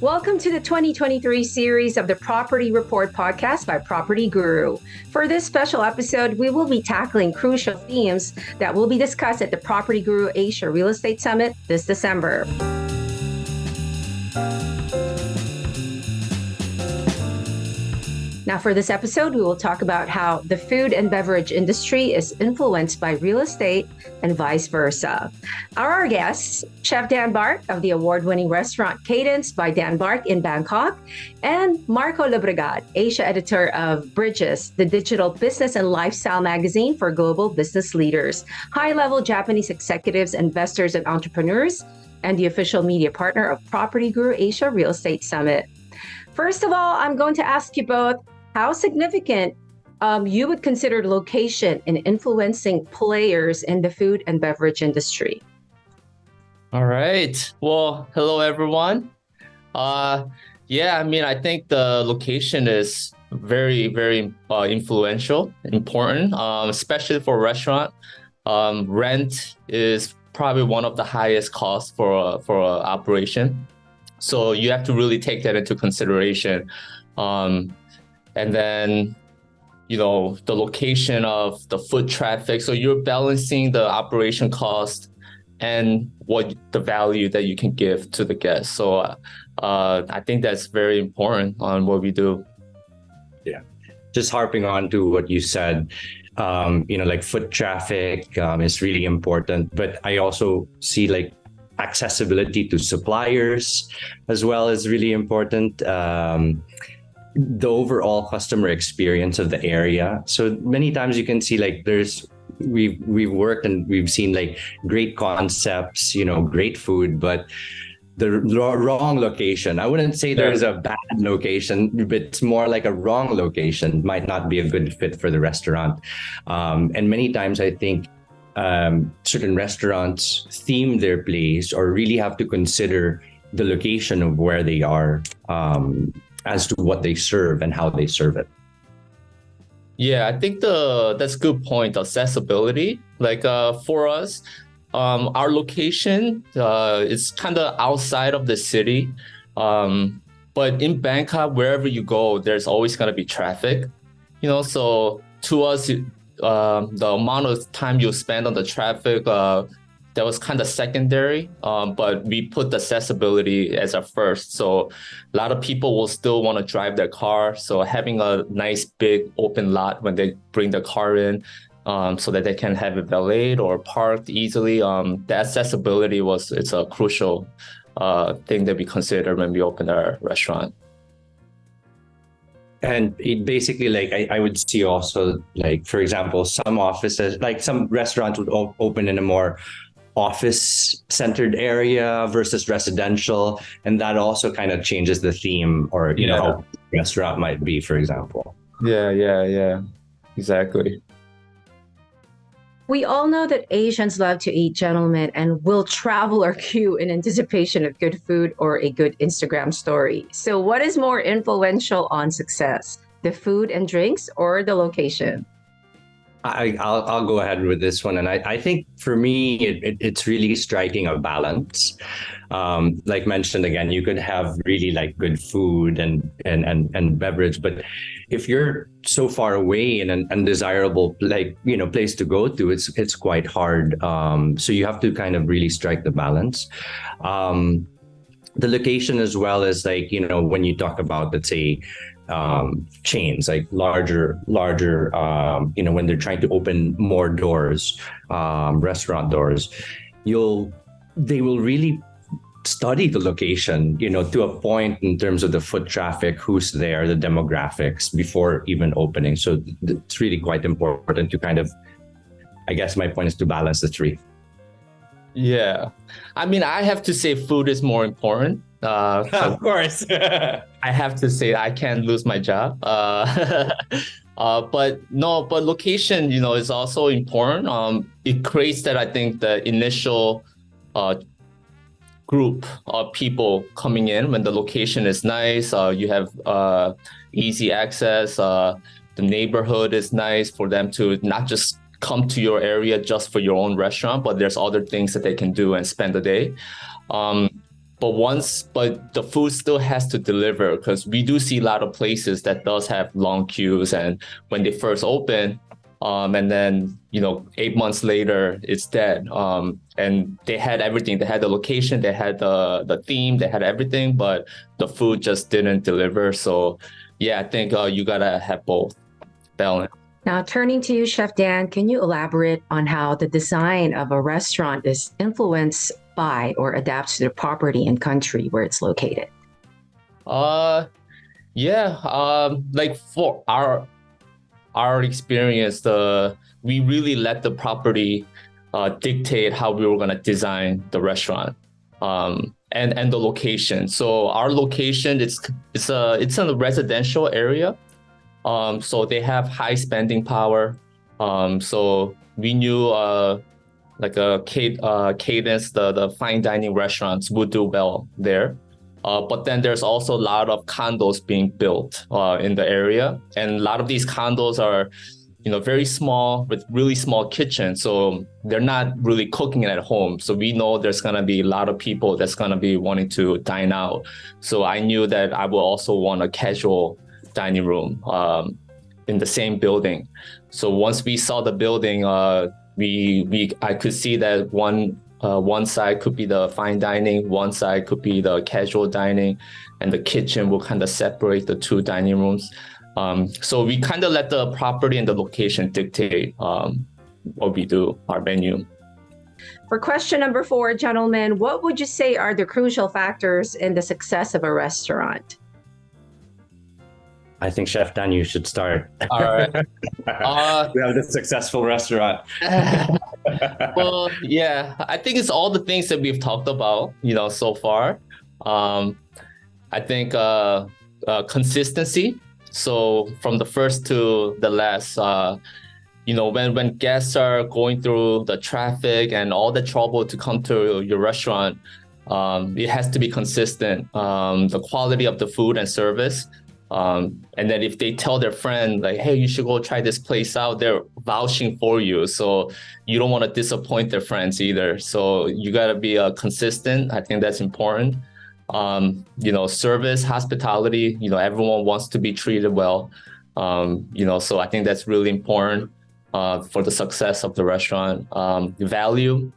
Welcome to the 2023 series of the Property Report podcast by Property Guru. For this special episode, we will be tackling crucial themes that will be discussed at the Property Guru Asia Real Estate Summit this December. Now, for this episode, we will talk about how the food and beverage industry is influenced by real estate and vice versa. Our guests, Chef Dan Bark of the award-winning restaurant Cadence by Dan Bark in Bangkok, and Marco Lobregat, Asia editor of Bridges, the digital business and lifestyle magazine for global business leaders, high-level Japanese executives, investors, and entrepreneurs, and the official media partner of Property Guru Asia Real Estate Summit. First of all, I'm going to ask you both how significant you would consider location in influencing players in the food and beverage industry. All right. Well, hello, everyone. I think the location is very, very influential, important, especially for a restaurant. Rent is probably one of the highest costs for an operation. So you have to really take that into consideration. And then, the location of the foot traffic. So you're balancing the operation cost and what the value that you can give to the guests. So I think that's very important on what we do. Yeah, just harping on to what you said, like foot traffic is really important. But I also see like accessibility to suppliers as well is really important. The overall customer experience of the area. So many times you can see like we've worked and we've seen like great concepts, great food, but the wrong location. I wouldn't say there's a bad location, but it's more like a wrong location might not be a good fit for the restaurant. And many times I think certain restaurants theme their place or really have to consider the location of where they are as to what they serve and how they serve it. Yeah, I think that's a good point. Accessibility, like for us, our location is kind of outside of the city, but in Bangkok, wherever you go, there's always going to be traffic. So to us, the amount of time you spend on the traffic, that was kind of secondary, but we put accessibility as our first. So a lot of people will still want to drive their car. So having a nice big open lot when they bring the car in, so that they can have it valeted or parked easily. The accessibility it's a crucial thing that we consider when we open our restaurant. And it basically, like, I would see also, like, for example, some offices, like some restaurants would open in a more office-centered area versus residential. And that also kind of changes the theme or, how the restaurant might be, for example. Yeah. Exactly. We all know that Asians love to eat, gentlemen, and will travel or queue in anticipation of good food or a good Instagram story. So what is more influential on success, the food and drinks or the location? I'll go ahead with this one. And I think for me, it's really striking a balance. Like mentioned again, you could have really like good food and beverage, but if you're so far away in an undesirable place to go to, it's quite hard. So you have to kind of really strike the balance. The location as well as when you talk about, let's say, chains like larger when they're trying to open more doors, restaurant doors, they will really study the location to a point in terms of the foot traffic, who's there, the demographics before even opening. So it's really quite important to kind of, I guess my point is to balance the three. Yeah, I mean, I have to say food is more important. Of course. I have to say I can't lose my job. But location, is also important. It creates that, I think, the initial group of people coming in when the location is nice. You have easy access. The neighborhood is nice for them to not just come to your area just for your own restaurant, but there's other things that they can do and spend the day. but the food still has to deliver, because we do see a lot of places that does have long queues, and when they first open, and then 8 months later it's dead. And they had everything. They had the location, they had the theme, they had everything, but the food just didn't deliver. So yeah, I think you gotta have both balance. Now, turning to you, Chef Dan, can you elaborate on how the design of a restaurant is influenced by or adapts to the property and country where it's located? Like for our experience, we really let the property dictate how we were gonna design the restaurant, and the location. So our location, it's in a residential area. So they have high spending power. So we knew like a Cadence, the fine dining restaurants would do well there. But then there's also a lot of condos being built in the area. And a lot of these condos are, very small with really small kitchens. So they're not really cooking at home. So we know there's going to be a lot of people that's going to be wanting to dine out. So I knew that I would also want a casual dining room in the same building. So once we saw the building, I could see that one side could be the fine dining, one side could be the casual dining, and the kitchen will kind of separate the two dining rooms. So we kind of let the property and the location dictate what we do, our menu. For question number 4, gentlemen, what would you say are the crucial factors in the success of a restaurant? I think Chef Dan, you should start. All right. We have the successful restaurant. Well, yeah, I think it's all the things that we've talked about, so far. I think consistency. So from the first to the last, when guests are going through the traffic and all the trouble to come to your restaurant, it has to be consistent. The quality of the food and service. And then if they tell their friend, like, hey, you should go try this place out, they're vouching for you. So you don't want to disappoint their friends either. So you got to be consistent. I think that's important. Service, hospitality, everyone wants to be treated well. So I think that's really important for the success of the restaurant. Value,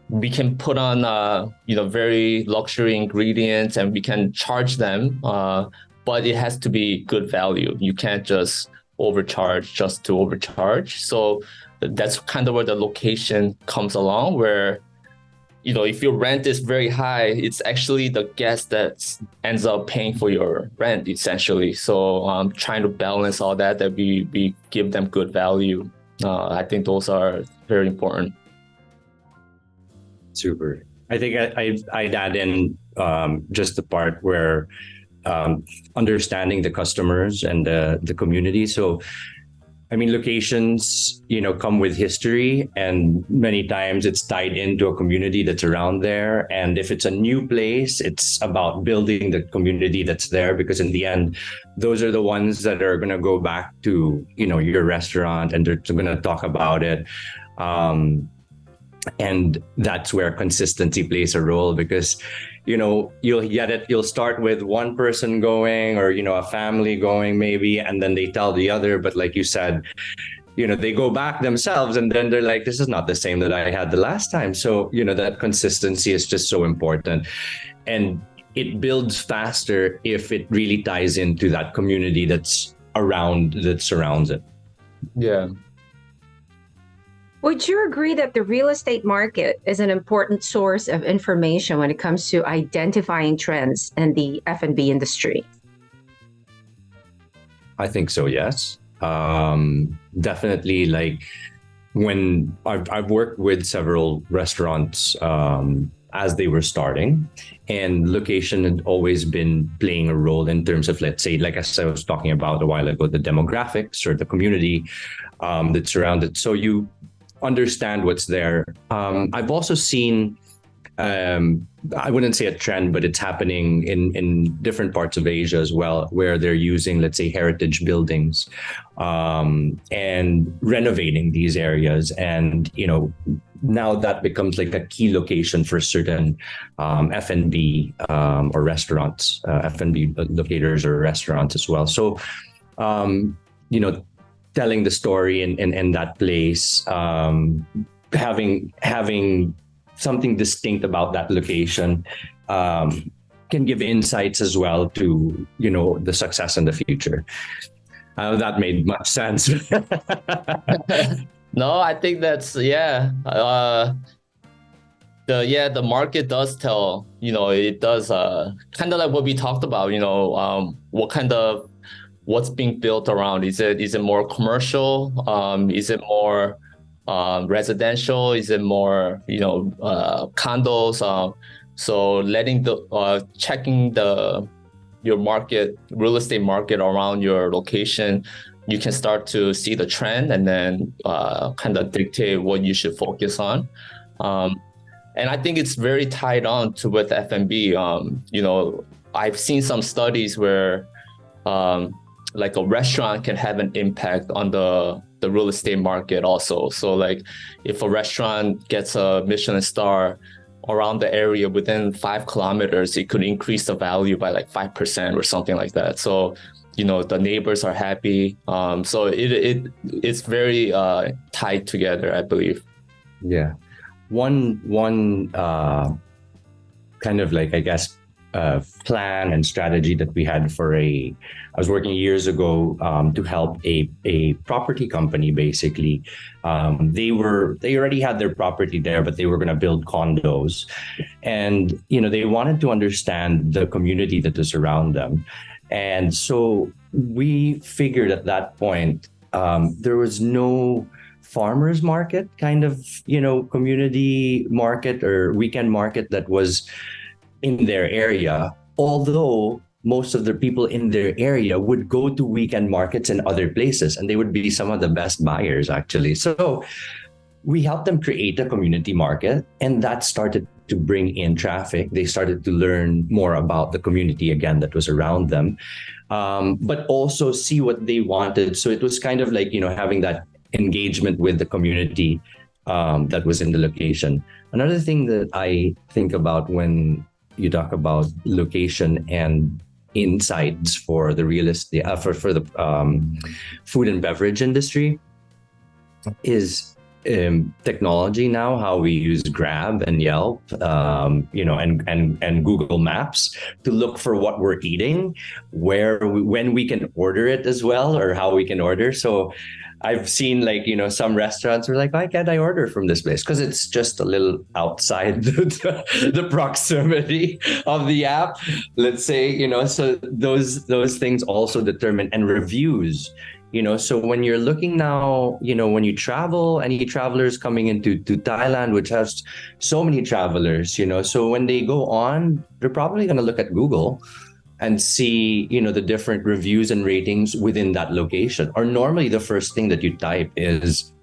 we can put on, very luxury ingredients and we can charge them, but it has to be good value. You can't just overcharge just to overcharge. So that's kind of where the location comes along, where, if your rent is very high, it's actually the guest that ends up paying for your rent, essentially. So trying to balance all that we give them good value. I think those are very important. Super. I think I'd add in just the part where understanding the customers and the community. So, locations, come with history, and many times it's tied into a community that's around there. And if it's a new place, it's about building the community that's there, because in the end, those are the ones that are going to go back to, your restaurant, and they're going to talk about it. And that's where consistency plays a role, because, you'll get it. You'll start with one person going, or, a family going maybe, and then they tell the other. But like you said, they go back themselves and then they're like, this is not the same that I had the last time. So, that consistency is just so important. And it builds faster if it really ties into that community that surrounds it. Yeah. Would you agree that the real estate market is an important source of information when it comes to identifying trends in the F&B industry? I think so, yes. Definitely, like when I've worked with several restaurants as they were starting, and location had always been playing a role in terms of, let's say, like as I was talking about a while ago, the demographics or the community that's surrounded. So you understand what's there. I've also seen, I wouldn't say a trend, but it's happening in different parts of Asia as well, where they're using, let's say, heritage buildings and renovating these areas, and now that becomes like a key location for certain F&B or restaurants, F&B locators or restaurants as well. So, you know, telling the story in that place, having something distinct about that location can give insights as well to, you know, the success in the future. That made much sense. No, I think that's the market does tell, you know, it does kind of like what we talked about, you know, what's being built around. Is it more commercial? Is it more residential? Is it more, you know, condos? So letting checking your market, real estate market around your location, you can start to see the trend and then kind of dictate what you should focus on. And I think it's very tied on to with F&B. You know, I've seen some studies where like a restaurant can have an impact on the real estate market also. So like if a restaurant gets a Michelin star around the area within 5 kilometers, it could increase the value by like 5% or something like that. So, you know, the neighbors are happy. So it's very tied together, I believe. Yeah. One kind of like, I guess, plan and strategy that we had I was working years ago to help a property company. Basically, they already had their property there, but they were going to build condos, and you know they wanted to understand the community that is around them, and so we figured at that point there was no farmers market kind of, you know, community market or weekend market that was in their area, although most of the people in their area would go to weekend markets in other places, and they would be some of the best buyers actually. So we helped them create a community market, and that started to bring in traffic. They started to learn more about the community again that was around them, but also see what they wanted. So it was kind of like, you know, having that engagement with the community that was in the location. Another thing that I think about when you talk about location and insights for the real estate, for the food and beverage industry is technology now, how we use Grab and Yelp, you know, and Google Maps to look for what we're eating, when we can order it as well, or how we can order. So I've seen like, you know, some restaurants are like, why can't I order from this place? Because it's just a little outside the proximity of the app, let's say, you know, so those things also determine, and reviews, you know, so when you're looking now, you know, when you travel, any travelers coming into Thailand, which has so many travelers, you know, so when they go on, they're probably going to look at Google and see, you know, the different reviews and ratings within that location. Or normally the first thing that you type is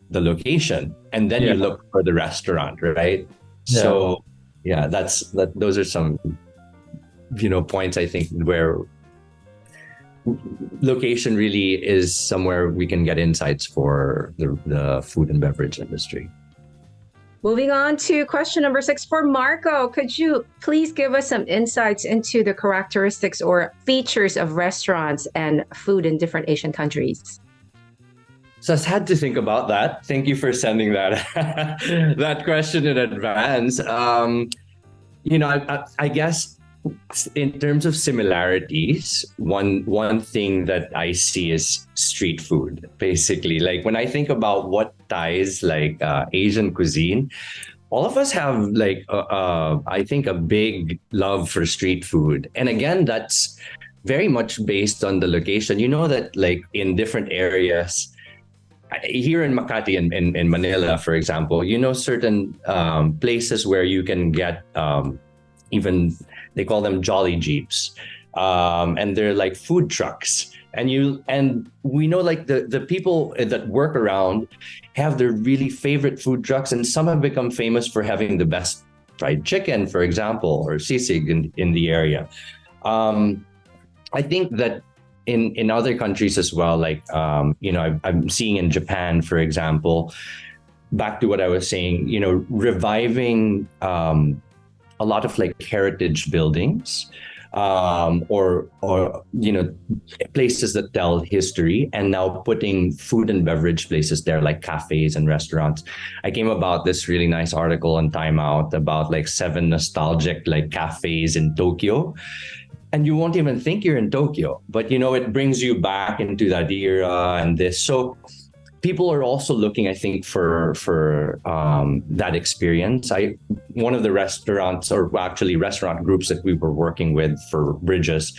the location, and then you look for the restaurant, right? Yeah. So yeah, those are some, you know, points I think where location really is somewhere we can get insights for the food and beverage industry. Moving on to question number 6 for Marco. Could you please give us some insights into the characteristics or features of restaurants and food in different Asian countries? So I had to think about that. Thank you for sending that that question in advance. You know, I guess in terms of similarities, one thing that I see is street food. Basically, like when I think about what ties like Asian cuisine, all of us have like I think a big love for street food, and again, that's very much based on the location. You know that like in different areas. Here in Makati in Manila, for example, you know, certain places where you can get even they call them jolly jeeps, and they're like food trucks. And we know like the people that work around have their really favorite food trucks, and some have become famous for having the best fried chicken, for example, or sisig in the area. I think that in other countries as well, like you know, I'm seeing in Japan, for example, back to what I was saying, reviving a lot of like heritage buildings, or places that tell history, and now putting food and beverage places there, like cafes and restaurants. I came about this really nice article on Time Out about like 7 nostalgic like cafes in Tokyo. And you won't even think you're in Tokyo, but it brings you back into that era and this. So people are also looking, I think, for that experience. One of the restaurants, or actually restaurant groups that we were working with for Bridges,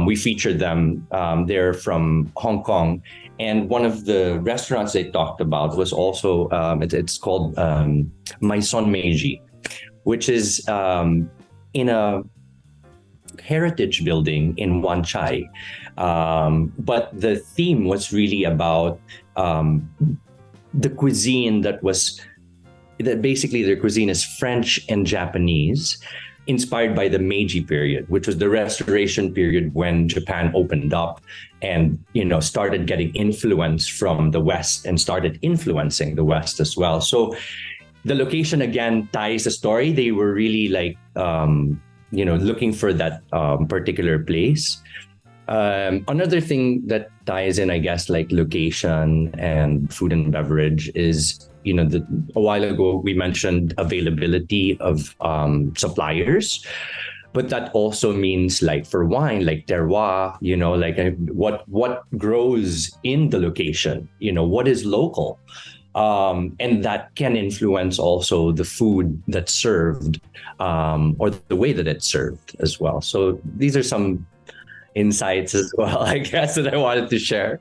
we featured them. They're from Hong Kong, and one of the restaurants they talked about was also it's called Maison Meiji, which is in a heritage building in Wan Chai. But the theme was really about the cuisine that basically their cuisine is French and Japanese, inspired by the Meiji period, which was the restoration period when Japan opened up and, started getting influence from the West and started influencing the West as well. So the location again ties the story. They were really like, looking for that particular place. Another thing that ties in, I guess, like location and food and beverage is, a while ago we mentioned availability of suppliers, but that also means like for wine, like terroir, like what grows in the location, what is local. And that can influence also the food that's served, or the way that it's served as well. So these are some insights as well, I guess, that I wanted to share.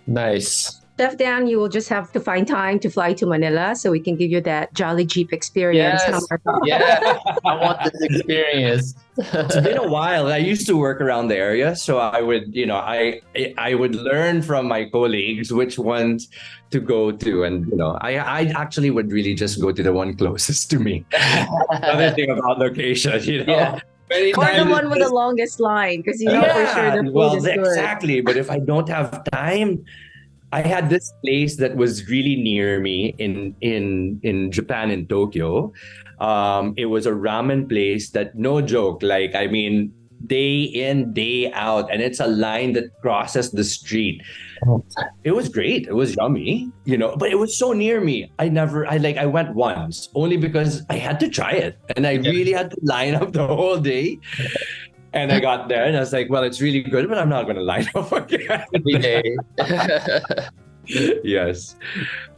Nice. Chef Dan, you will just have to find time to fly to Manila so we can give you that Jolly Jeep experience. Yes. Yeah, I want this experience. It's been a while. I used to work around the area, so I would, I would learn from my colleagues which ones to go to, and I actually would really just go to the one closest to me. Another thing about location, Yeah. Or the one with the longest line, because for sure the food is good. Exactly. But if I don't have time, I had this place that was really near me in Japan, in Tokyo. It was a ramen place that, no joke, like, I mean, day in, day out, and it's a line that crosses the street. It was great. It was yummy, but it was so near me. I went once only because I had to try it, and I really had to line up the whole day. And I got there and I was like, well, it's really good, but I'm not going to line up again. Every day. Yes.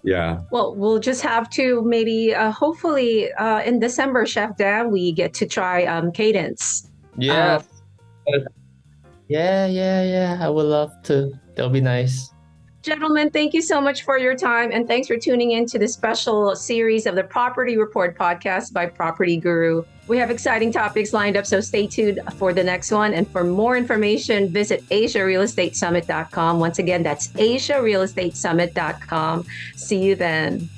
Yeah. Well, we'll just have to maybe, hopefully in December, Chef Dan, we get to try Cadence. Yeah. Yeah. I would love to. That'll be nice. Gentlemen, thank you so much for your time. And thanks for tuning in to the special series of the Property Report podcast by Property Guru. We have exciting topics lined up, so stay tuned for the next one. And for more information, visit AsiaRealEstateSummit.com. Once again, that's AsiaRealEstateSummit.com. See you then.